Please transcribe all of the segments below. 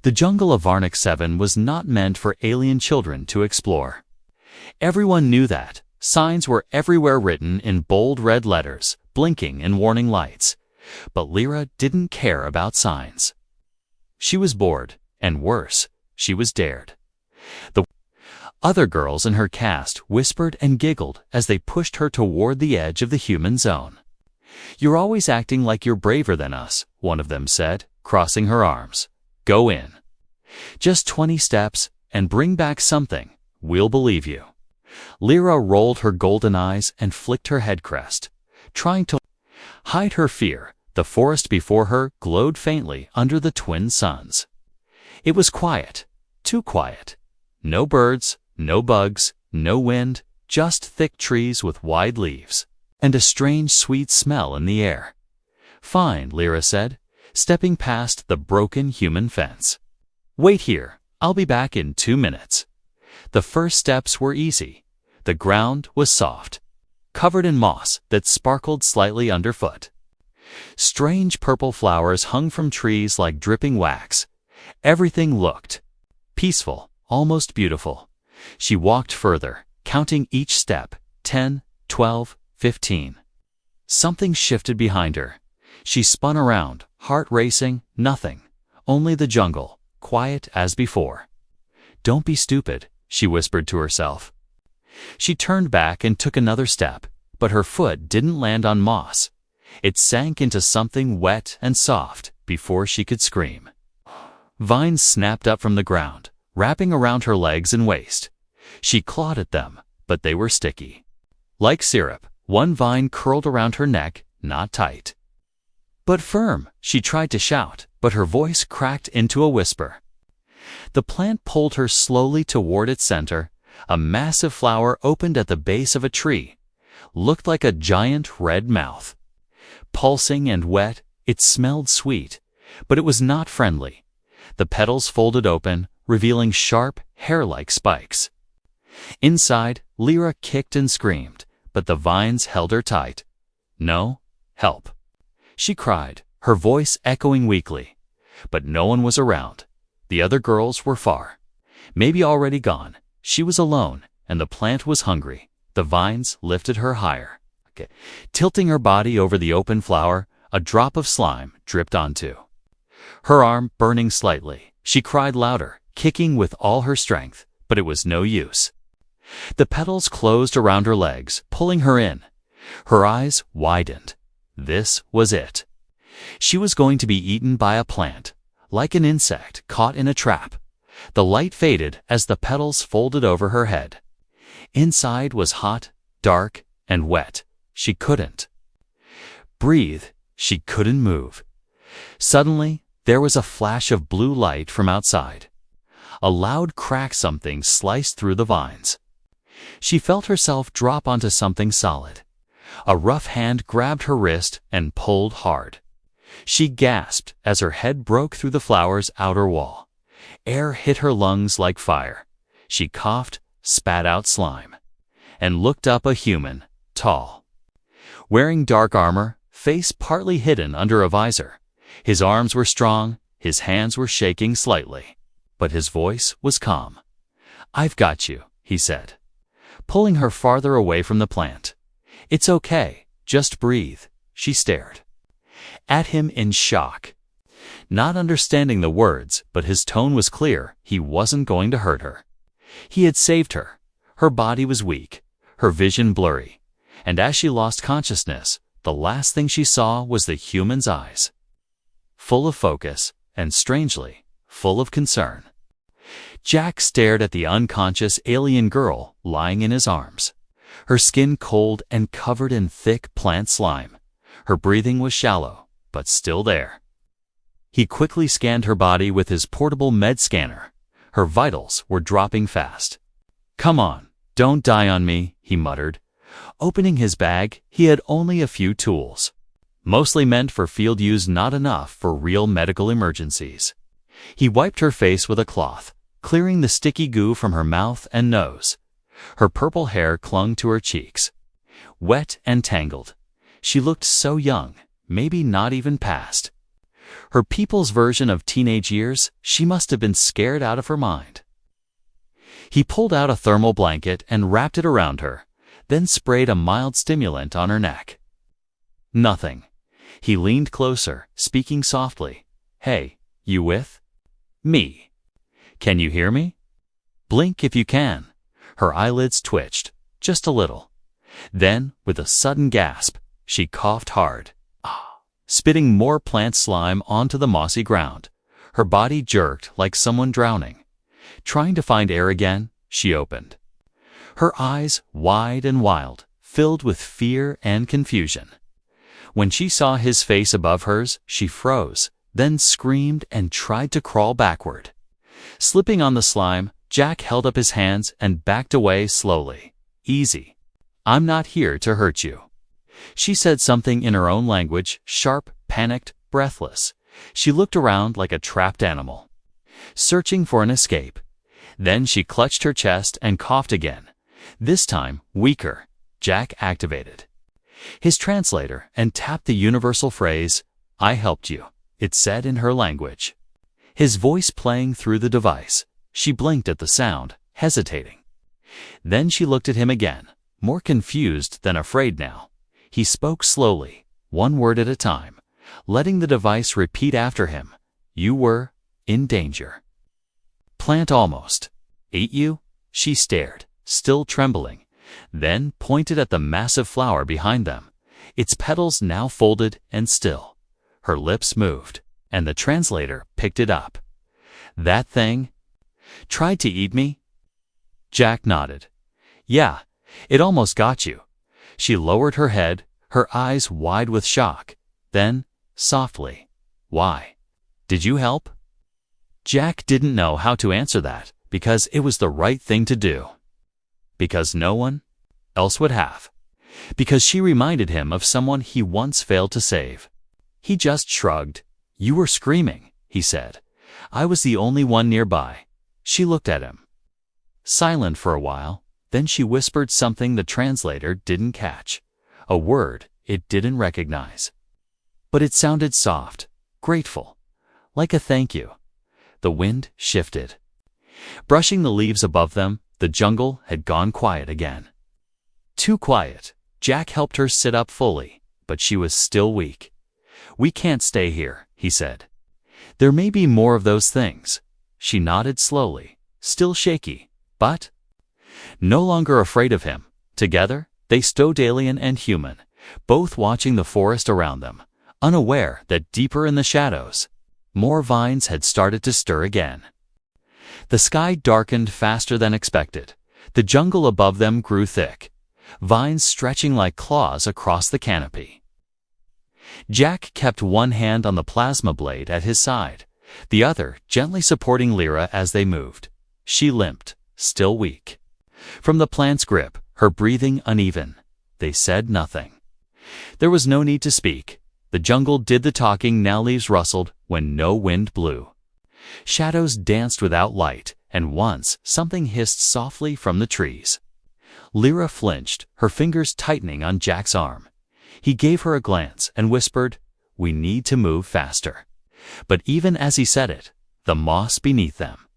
The jungle of Varnic 7 was not meant for alien children to explore. Everyone knew that. Signs were everywhere written in bold red letters, blinking in warning lights. But Lyra didn't care about signs. She was bored, and worse, she was dared. The other girls in her caste whispered and giggled as they pushed her toward the edge of the human zone. "You're always acting like you're braver than us," one of them said, crossing her arms. "Go in. Just 20 steps, and bring back something. We'll believe you." Lyra rolled her golden eyes and flicked her head crest. Trying to hide her fear, the forest before her glowed faintly under the twin suns. It was quiet, too quiet. No birds, no bugs, no wind, just thick trees with wide leaves, and a strange sweet smell in the air. "Fine," Lyra said, stepping past the broken human fence. "Wait here, I'll be back in 2 minutes." The first steps were easy. The ground was soft, covered in moss that sparkled slightly underfoot. Strange purple flowers hung from trees like dripping wax. Everything looked peaceful, almost beautiful. She walked further, counting each step, 10, 12, 15. Something shifted behind her. She spun around, heart racing, nothing. Only the jungle, quiet as before. "Don't be stupid," she whispered to herself. She turned back and took another step, but her foot didn't land on moss. It sank into something wet and soft before she could scream. Vines snapped up from the ground, wrapping around her legs and waist. She clawed at them, but they were sticky. Like syrup, one vine curled around her neck, not tight, but firm. She tried to shout, but her voice cracked into a whisper. The plant pulled her slowly toward its center. A massive flower opened at the base of a tree. Looked like a giant red mouth. Pulsing and wet, it smelled sweet, but it was not friendly. The petals folded open, revealing sharp, hair-like spikes. Inside, Lyra kicked and screamed, but the vines held her tight. "No, help," she cried, her voice echoing weakly. But no one was around. The other girls were far, maybe already gone. She was alone, and the plant was hungry. The vines lifted her higher. Tilting her body over the open flower, a drop of slime dripped onto her arm, burning slightly. She cried louder, kicking with all her strength, but it was no use. The petals closed around her legs, pulling her in. Her eyes widened. This was it. She was going to be eaten by a plant, like an insect caught in a trap. The light faded as the petals folded over her head. Inside was hot, dark, and wet. She couldn't breathe. She couldn't move. Suddenly, there was a flash of blue light from outside. A loud crack, something sliced through the vines. She felt herself drop onto something solid. A rough hand grabbed her wrist and pulled hard. She gasped as her head broke through the flower's outer wall. Air hit her lungs like fire. She coughed, spat out slime, and looked up. A human, tall, wearing dark armor, face partly hidden under a visor. His arms were strong, his hands were shaking slightly, but his voice was calm. "I've got you," he said, pulling her farther away from the plant. "It's okay, just breathe." She stared at him in shock, not understanding the words, but his tone was clear. He wasn't going to hurt her. He had saved her. Her body was weak, her vision blurry, and as she lost consciousness, the last thing she saw was the human's eyes, full of focus and, strangely, full of concern. Jack stared at the unconscious alien girl lying in his arms, her skin cold and covered in thick plant slime. Her breathing was shallow, but still there. He quickly scanned her body with his portable med scanner. Her vitals were dropping fast. "Come on, don't die on me," he muttered. Opening his bag, he had only a few tools, mostly meant for field use, not enough for real medical emergencies. He wiped her face with a cloth, clearing the sticky goo from her mouth and nose. Her purple hair clung to her cheeks, wet and tangled. She looked so young, maybe not even past Her people's version of teenage years, she must have been scared out of her mind. He pulled out a thermal blanket and wrapped it around her, then sprayed a mild stimulant on her neck. Nothing. He leaned closer, speaking softly. "Hey, you with me? Can you hear me? Blink if you can." Her eyelids twitched, just a little. Then, with a sudden gasp, she coughed hard, spitting more plant slime onto the mossy ground. Her body jerked like someone drowning. Trying to find air again, she opened. Her eyes, wide and wild, filled with fear and confusion. When she saw his face above hers, she froze, then screamed and tried to crawl backward. Slipping on the slime, Jack held up his hands and backed away slowly. "Easy. I'm not here to hurt you." She said something in her own language, sharp, panicked, breathless. She looked around like a trapped animal, searching for an escape. Then she clutched her chest and coughed again. This time, weaker. Jack activated his translator and tapped the universal phrase, "I helped you," it said in her language. His voice playing through the device. She blinked at the sound, hesitating. Then she looked at him again, more confused than afraid now. He spoke slowly, one word at a time, letting the device repeat after him. "You were in danger." "Plant almost ate you?" She stared, still trembling, then pointed at the massive flower behind them, its petals now folded and still. Her lips moved, and the translator picked it up. "That thing tried to eat me?" Jack nodded. "Yeah, it almost got you." She lowered her head, her eyes wide with shock. Then, softly, "Why? Did you help?" Jack didn't know how to answer that, because it was the right thing to do. Because no one else would have. Because she reminded him of someone he once failed to save. He just shrugged. "You were screaming," he said. "I was the only one nearby." She looked at him, silent for a while. Then she whispered something the translator didn't catch, a word it didn't recognize. But it sounded soft, grateful, like a thank you. The wind shifted, brushing the leaves above them. The jungle had gone quiet again. Too quiet. Jack helped her sit up fully, but she was still weak. "We can't stay here," he said. "There may be more of those things." She nodded slowly, still shaky, but no longer afraid of him. Together, they stood alien and human, both watching the forest around them, unaware that deeper in the shadows, more vines had started to stir again. The sky darkened faster than expected. The jungle above them grew thick, vines stretching like claws across the canopy. Jack kept one hand on the plasma blade at his side, the other gently supporting Lyra as they moved. She limped, still weak from the plant's grip, her breathing uneven. They said nothing. There was no need to speak. The jungle did the talking. Now leaves rustled when no wind blew. Shadows danced without light, and once something hissed softly from the trees. Lyra flinched, her fingers tightening on Jack's arm. He gave her a glance and whispered, "We need to move faster." But even as he said it, the moss beneath them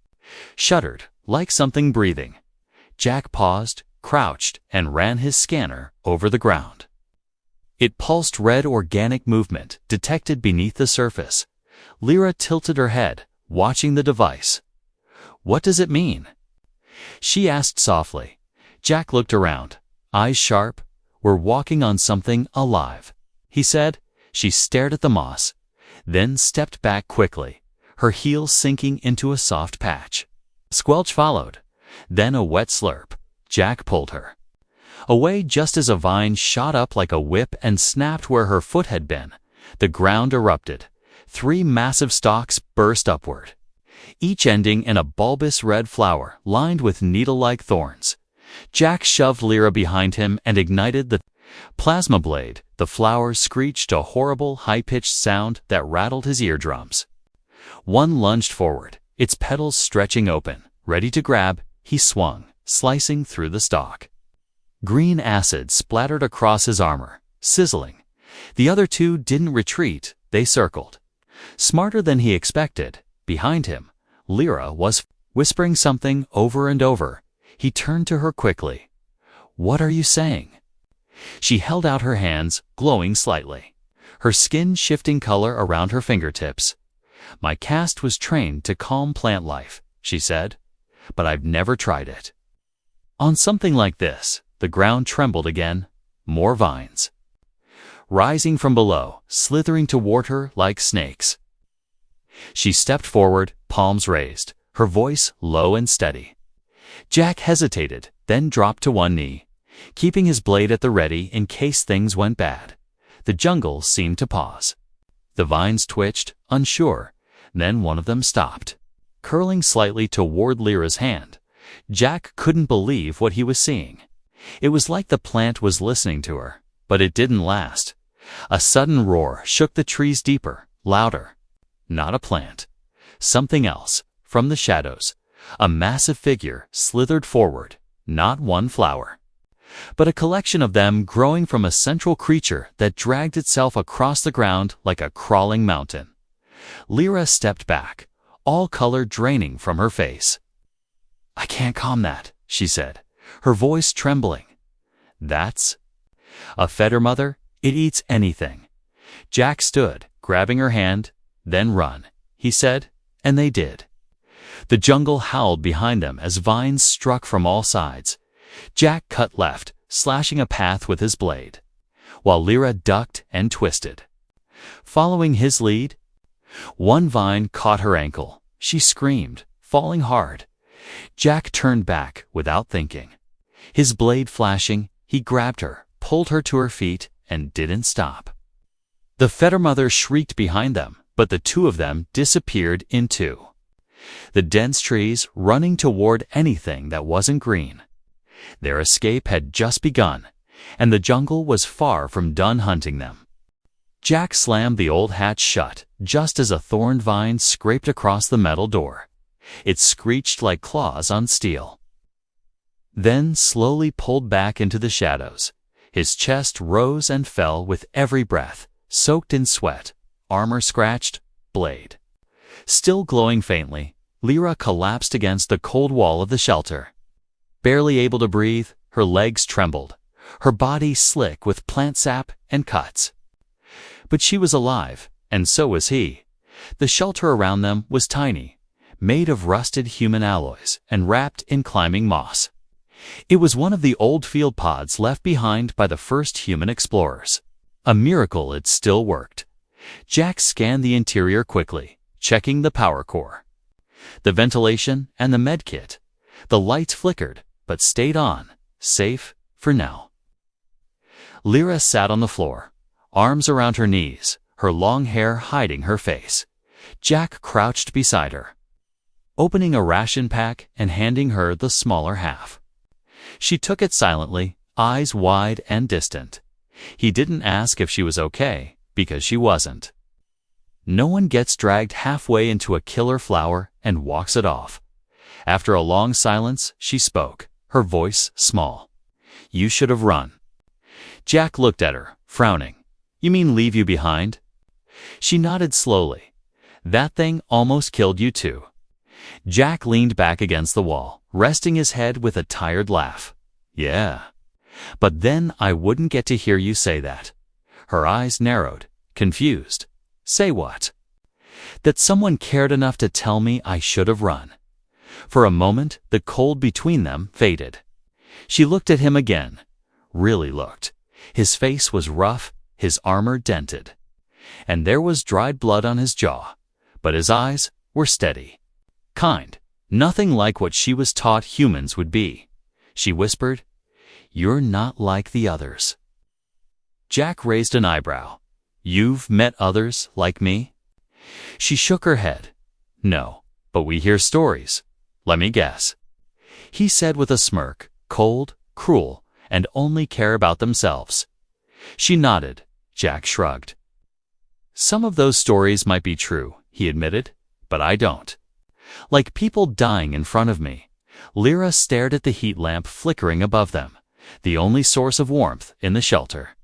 shuddered, like something breathing. Jack paused, crouched, and ran his scanner over the ground. It pulsed red organic movement, detected beneath the surface. Lyra tilted her head, watching the device. "What does it mean?" she asked softly. Jack looked around, eyes sharp. "We're walking on something alive," he said. She stared at the moss, then stepped back quickly, her heels sinking into a soft patch. Squelch followed, then a wet slurp. Jack pulled her away just as a vine shot up like a whip and snapped where her foot had been. The ground erupted. 3 massive stalks burst upward, each ending in a bulbous red flower lined with needle-like thorns. Jack shoved Lyra behind him and ignited the plasma blade. The flowers screeched a horrible, high-pitched sound that rattled his eardrums. One lunged forward, its petals stretching open, ready to grab. He swung, slicing through the stalk. Green acid splattered across his armor, sizzling. The other 2 didn't retreat, they circled, Smarter than he expected, behind him, Lyra was whispering something over and over. He turned to her quickly. "What are you saying?" She held out her hands, glowing slightly, her skin shifting color around her fingertips. "My caste was trained to calm plant life," she said, "but I've never tried it." On something like this, the ground trembled again. More vines, rising from below, slithering toward her like snakes. She stepped forward, palms raised, her voice low and steady. Jack hesitated, then dropped to one knee, keeping his blade at the ready in case things went bad. The jungle seemed to pause. The vines twitched, unsure, then one of them stopped, curling slightly toward Lyra's hand. Jack couldn't believe what he was seeing. It was like the plant was listening to her, but it didn't last. A sudden roar shook the trees deeper, louder. Not a plant. Something else, from the shadows. A massive figure slithered forward, not one flower, but a collection of them growing from a central creature that dragged itself across the ground like a crawling mountain. Lyra stepped back, all color draining from her face. "I can't calm that," she said, her voice trembling. "That's a fetter mother. It eats anything." Jack stood, grabbing her hand. "Then run," he said, and they did. The jungle howled behind them as vines struck from all sides. Jack cut left, slashing a path with his blade, while Lyra ducked and twisted. Following his lead, one vine caught her ankle. She screamed, falling hard. Jack turned back without thinking. His blade flashing, he grabbed her, pulled her to her feet, and didn't stop. The fetter mother shrieked behind them, but the two of them disappeared into the dense trees, running toward anything that wasn't green. Their escape had just begun, and the jungle was far from done hunting them. Jack slammed the old hatch shut just as a thorned vine scraped across the metal door. It screeched like claws on steel. Then slowly pulled back into the shadows. His chest rose and fell with every breath, soaked in sweat, armor scratched, blade still glowing faintly. Lyra collapsed against the cold wall of the shelter. Barely able to breathe, her legs trembled, her body slick with plant sap and cuts. But she was alive, and so was he. The shelter around them was tiny, made of rusted human alloys and wrapped in climbing moss. It was one of the old field pods left behind by the first human explorers. A miracle it still worked. Jack scanned the interior quickly, checking the power core, the ventilation, and the med kit. The lights flickered, but stayed on, safe for now. Lyra sat on the floor, arms around her knees, her long hair hiding her face. Jack crouched beside her, opening a ration pack and handing her the smaller half. She took it silently, eyes wide and distant. He didn't ask if she was okay, because she wasn't. No one gets dragged halfway into a killer flower and walks it off. After a long silence, she spoke, her voice small. "You should have run." Jack looked at her, frowning. "You mean leave you behind?" She nodded slowly. "That thing almost killed you too." Jack leaned back against the wall, resting his head with a tired laugh. "Yeah. But then I wouldn't get to hear you say that." Her eyes narrowed, confused. "Say what?" "That someone cared enough to tell me I should have run." For a moment, the cold between them faded. She looked at him again. Really looked. His face was rough, his armor dented, and there was dried blood on his jaw. But his eyes were steady, kind, nothing like what she was taught humans would be. She whispered, "You're not like the others." Jack raised an eyebrow. "You've met others like me?" She shook her head. "No, but we hear stories. Let me guess." He said with a smirk, cold, cruel, and only care about themselves. She nodded. Jack shrugged. "Some of those stories might be true," he admitted, "but I don't. Like people dying in front of me." Lyra stared at the heat lamp flickering above them, the only source of warmth in the shelter.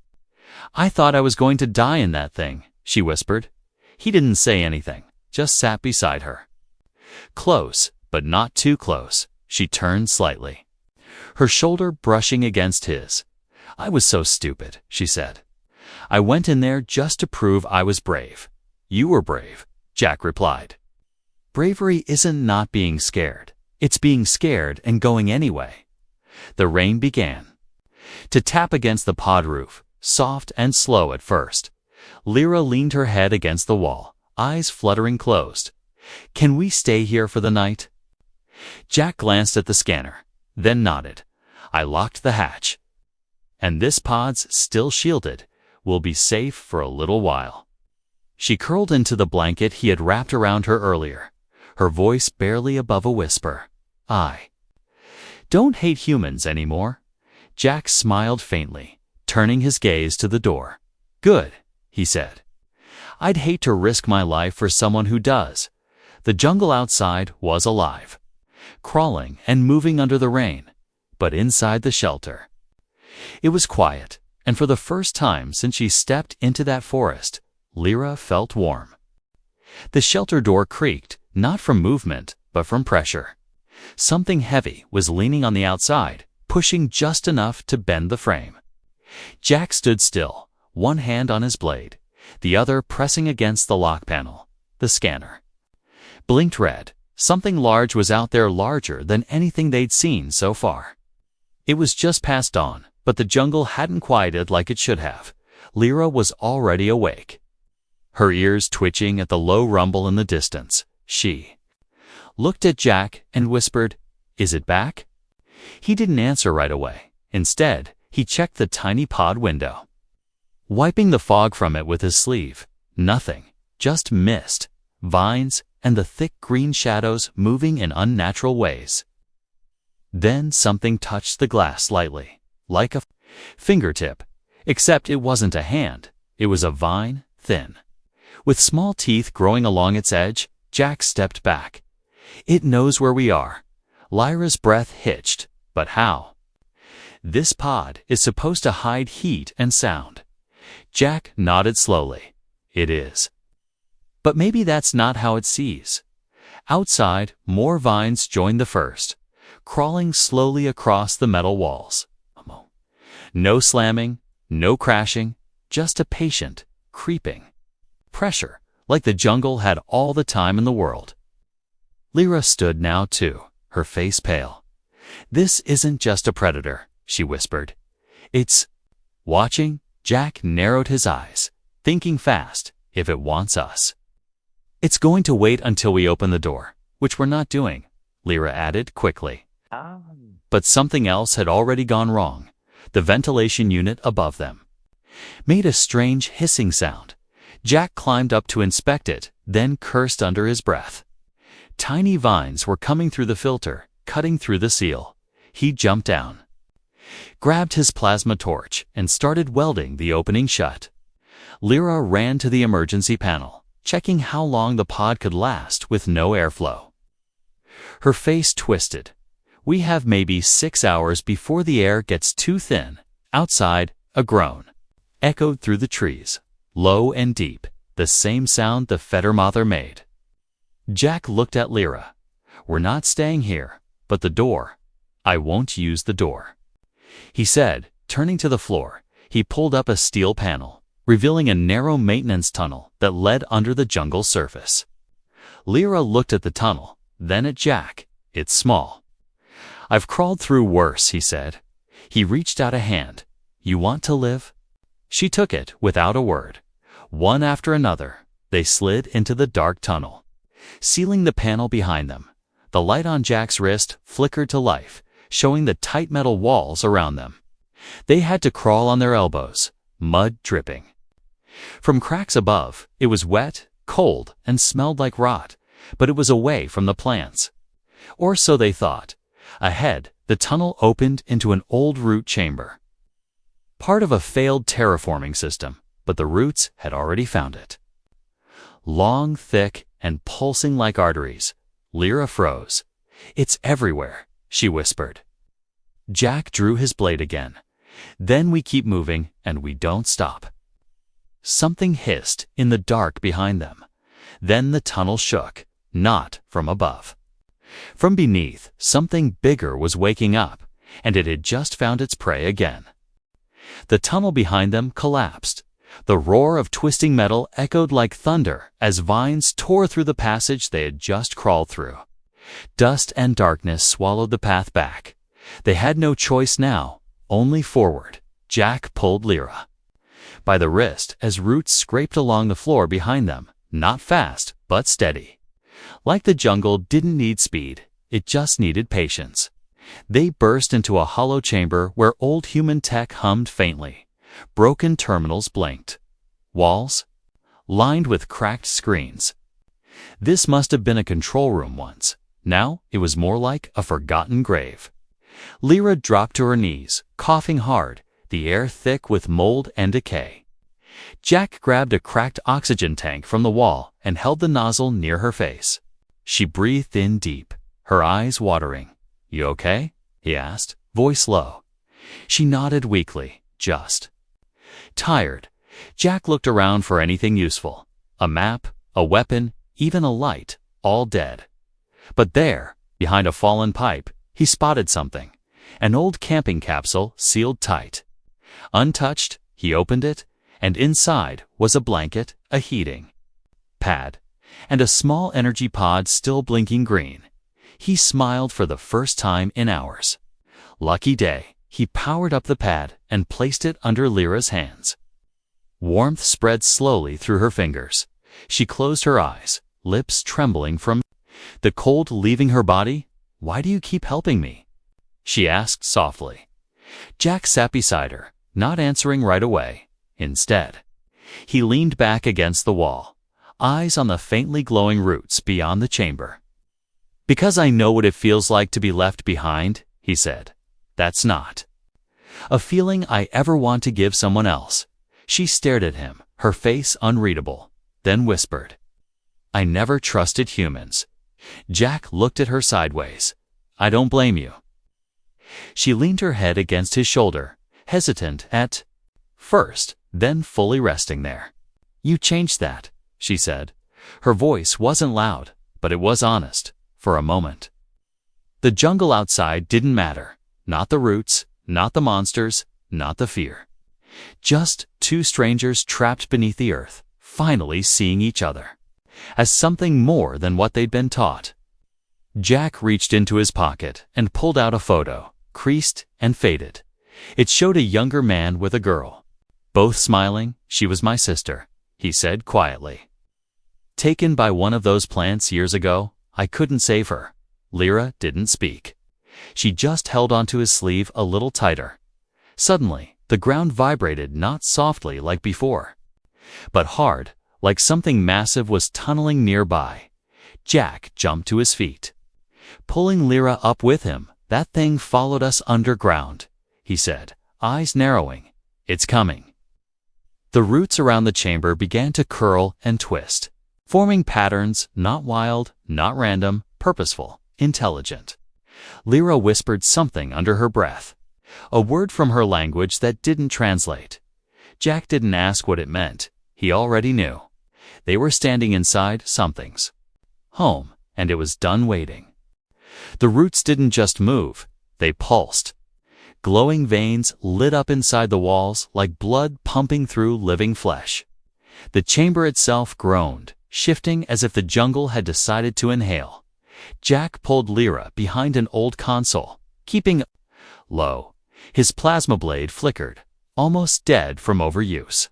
"I thought I was going to die in that thing," she whispered. He didn't say anything, just sat beside her. Close, but not too close. She turned slightly, her shoulder brushing against his. "I was so stupid," she said. "I went in there just to prove I was brave." "You were brave," Jack replied. "Bravery isn't not being scared. It's being scared and going anyway." The rain began to tap against the pod roof, soft and slow at first. Lyra leaned her head against the wall, eyes fluttering closed. "Can we stay here for the night?" Jack glanced at the scanner, then nodded. "I locked the hatch. And this pod's still shielded. We'll be safe for a little while." She curled into the blanket he had wrapped around her earlier, her voice barely above a whisper. "I don't hate humans anymore." Jack smiled faintly, turning his gaze to the door. "Good," he said. "I'd hate to risk my life for someone who does." The jungle outside was alive, crawling and moving under the rain, but inside the shelter, it was quiet, and for the first time since she stepped into that forest, Lyra felt warm. The shelter door creaked, not from movement, but from pressure. Something heavy was leaning on the outside, pushing just enough to bend the frame. Jack stood still, one hand on his blade, the other pressing against the lock panel. The scanner blinked red. Something large was out there, larger than anything they'd seen so far. It was just past dawn, but the jungle hadn't quieted like it should have. Lyra was already awake, her ears twitching at the low rumble in the distance. She looked at Jack and whispered, "Is it back?" He didn't answer right away. Instead, he checked the tiny pod window, wiping the fog from it with his sleeve. Nothing, just mist, vines, and the thick green shadows moving in unnatural ways. Then something touched the glass lightly, like a fingertip, except it wasn't a hand. It was a vine, thin, with small teeth growing along its edge. Jack stepped back. "It knows where we are." Lyra's breath hitched. "But how?" "This pod is supposed to hide heat and sound." Jack nodded slowly. "It is. But maybe that's not how it sees." Outside, more vines joined the first, crawling slowly across the metal walls. No slamming, no crashing, just a patient, creeping pressure, like the jungle had all the time in the world. Lyra stood now too, her face pale. "This isn't just a predator," she whispered. "It's watching." Jack narrowed his eyes, thinking fast. "If it wants us, it's going to wait until we open the door," which we're not doing, Lyra added quickly. But something else had already gone wrong. The ventilation unit above them made a strange hissing sound. Jack climbed up to inspect it, then cursed under his breath. Tiny vines were coming through the filter, cutting through the seal. He jumped down, grabbed his plasma torch, and started welding the opening shut. Lyra ran to the emergency panel, checking how long the pod could last with no airflow. Her face twisted. "We have maybe 6 hours before the air gets too thin." Outside, a groan echoed through the trees, low and deep, the same sound the Fettermother made. Jack looked at Lyra. "We're not staying here, but the door. I won't use the door," he said, turning to the floor. He pulled up a steel panel, revealing a narrow maintenance tunnel that led under the jungle's surface. Lyra looked at the tunnel, then at Jack. "It's small." "I've crawled through worse," he said. He reached out a hand. "You want to live?" She took it without a word. One after another, they slid into the dark tunnel, sealing the panel behind them. The light on Jack's wrist flickered to life, showing the tight metal walls around them. They had to crawl on their elbows, mud dripping from cracks above. It was wet, cold, and smelled like rot, but it was away from the plants. Or so they thought. Ahead, the tunnel opened into an old root chamber, part of a failed terraforming system, but the roots had already found it. Long, thick, and pulsing like arteries. Lyra froze. "It's everywhere," she whispered. Jack drew his blade again. "Then we keep moving, and we don't stop." something hissed in the dark behind them. Then the tunnel shook, not from above. From beneath, something bigger was waking up, and it had just found its prey again. The tunnel behind them collapsed. The roar of twisting metal echoed like thunder as vines tore through the passage they had just crawled through. Dust and darkness swallowed the path back. They had no choice now, only forward. Jack pulled Lyra by the wrist as roots scraped along the floor behind them, not fast, but steady. Like the jungle didn't need speed, it just needed patience. They burst into a hollow chamber where old human tech hummed faintly. Broken terminals blinked. Walls lined with cracked screens. This must have been a control room once. Now it was more like a forgotten grave. Lyra dropped to her knees, coughing hard, the air thick with mold and decay. Jack grabbed a cracked oxygen tank from the wall and held the nozzle near her face. She breathed in deep, her eyes watering. "You okay?" he asked, voice low. She nodded weakly, just tired. Jack looked around for anything useful. A map, a weapon, even a light, all dead. But there, behind a fallen pipe, he spotted something. An old camping capsule sealed tight. Untouched, he opened it, and inside was a blanket, a heating pad, and a small energy pod still blinking green. He smiled for the first time in hours. Lucky day. He powered up the pad and placed it under Lyra's hands. Warmth spread slowly through her fingers. She closed her eyes, lips trembling from the cold leaving her body. "Why do you keep helping me?" she asked softly. Jack sat beside her, not answering right away. Instead, he leaned back against the wall, eyes on the faintly glowing roots beyond the chamber. "Because I know what it feels like to be left behind," he said. "That's not a feeling I ever want to give someone else." She stared at him, her face unreadable, then whispered, "I never trusted humans." Jack looked at her sideways. "I don't blame you." She leaned her head against his shoulder, hesitant at first, then fully resting there. "You changed that," she said. Her voice wasn't loud, but it was honest, for a moment. The jungle outside didn't matter. Not the roots, not the monsters, not the fear. Just two strangers trapped beneath the earth, finally seeing each other as something more than what they'd been taught. Jack reached into his pocket and pulled out a photo, creased and faded. It showed a younger man with a girl. Both smiling. "She was my sister," he said quietly. "Taken by one of those plants years ago. I couldn't save her." Lyra didn't speak. She just held onto his sleeve a little tighter. Suddenly, the ground vibrated, not softly like before, but hard, like something massive was tunneling nearby. Jack jumped to his feet, pulling Lyra up with him. "That thing followed us underground," he said, eyes narrowing. "It's coming." The roots around the chamber began to curl and twist, forming patterns, not wild, not random, purposeful, intelligent. Lyra whispered something under her breath, a word from her language that didn't translate. Jack didn't ask what it meant. He already knew. They were standing inside something's home, and it was done waiting. The roots didn't just move, they pulsed. Glowing veins lit up inside the walls like blood pumping through living flesh. The chamber itself groaned, shifting as if the jungle had decided to inhale. Jack pulled Lyra behind an old console, keeping low. His plasma blade flickered, almost dead from overuse.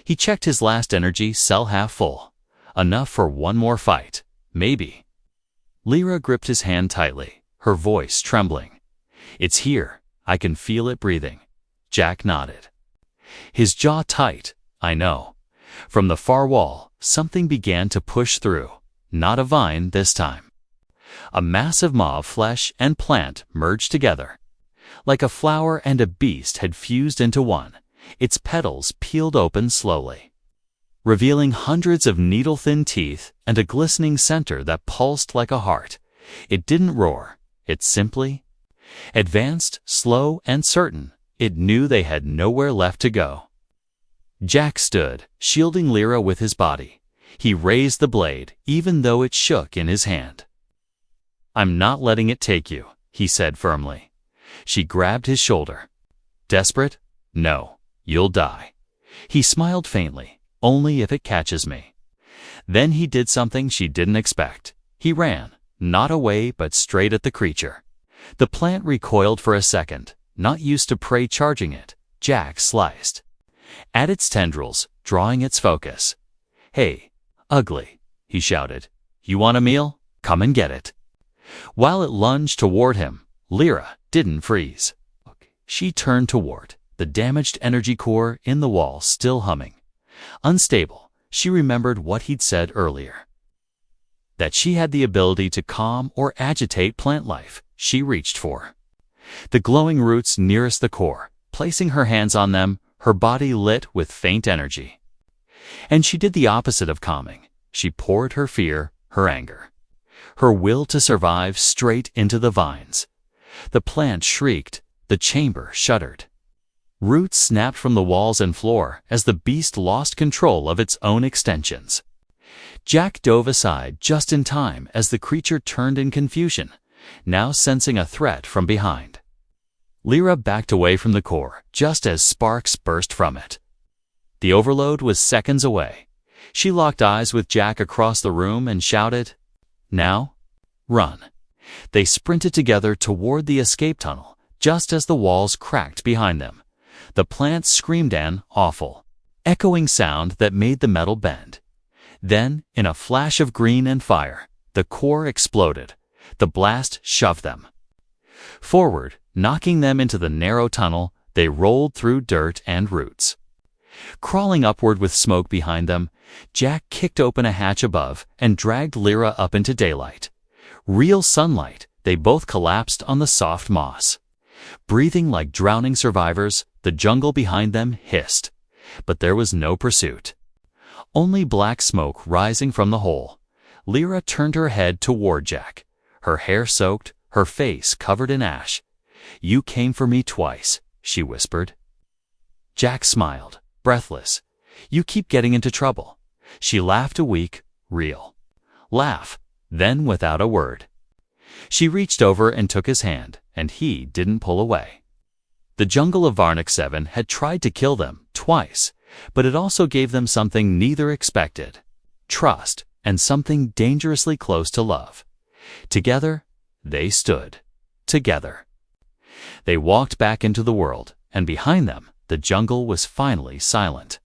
He checked his last energy cell half full. Enough for one more fight, maybe. Lyra gripped his hand tightly, her voice trembling. "It's here. I can feel it breathing." Jack nodded, his jaw tight. "I know." From the far wall, something began to push through. Not a vine this time. A massive maw of flesh and plant merged together. Like a flower and a beast had fused into one, its petals peeled open slowly, revealing hundreds of needle-thin teeth and a glistening center that pulsed like a heart. It didn't roar. It simply advanced, slow and certain. It knew they had nowhere left to go. Jack stood, shielding Lyra with his body. He raised the blade, even though it shook in his hand. "I'm not letting it take you," he said firmly. She grabbed his shoulder. "Desperate? No, you'll die." He smiled faintly. "Only if it catches me." Then he did something she didn't expect. He ran, not away but straight at the creature. The plant recoiled for a second, not used to prey charging it. Jack sliced at its tendrils, drawing its focus. "Hey, ugly," he shouted. "You want a meal? Come and get it." While it lunged toward him, Lyra didn't freeze. She turned toward the damaged energy core in the wall, still humming. Unstable, she remembered what he'd said earlier. That she had the ability to calm or agitate plant life. She reached for the glowing roots nearest the core. Placing her hands on them, her body lit with faint energy. And she did the opposite of calming. She poured her fear, her anger, her will to survive straight into the vines. The plant shrieked. The chamber shuddered. Roots snapped from the walls and floor as the beast lost control of its own extensions. Jack dove aside just in time as the creature turned in confusion, now sensing a threat from behind. Lyra backed away from the core just as sparks burst from it. The overload was seconds away. She locked eyes with Jack across the room and shouted, "Now, run." They sprinted together toward the escape tunnel, just as the walls cracked behind them. The plant screamed an awful, echoing sound that made the metal bend. Then, in a flash of green and fire, the core exploded. The blast shoved them forward, knocking them into the narrow tunnel. They rolled through dirt and roots. Crawling upward with smoke behind them, Jack kicked open a hatch above and dragged Lyra up into daylight. Real sunlight. They both collapsed on the soft moss. Breathing like drowning survivors, the jungle behind them hissed. But there was no pursuit. Only black smoke rising from the hole. Lyra turned her head toward Jack, her hair soaked, her face covered in ash. "You came for me twice," she whispered. Jack smiled, breathless. "You keep getting into trouble." She laughed, a weak, real laugh, then without a word. She reached over and took his hand, and he didn't pull away. The jungle of Varnic 7 had tried to kill them twice, but it also gave them something neither expected: trust, and something dangerously close to love. Together, they stood. Together. They walked back into the world, and behind them, the jungle was finally silent.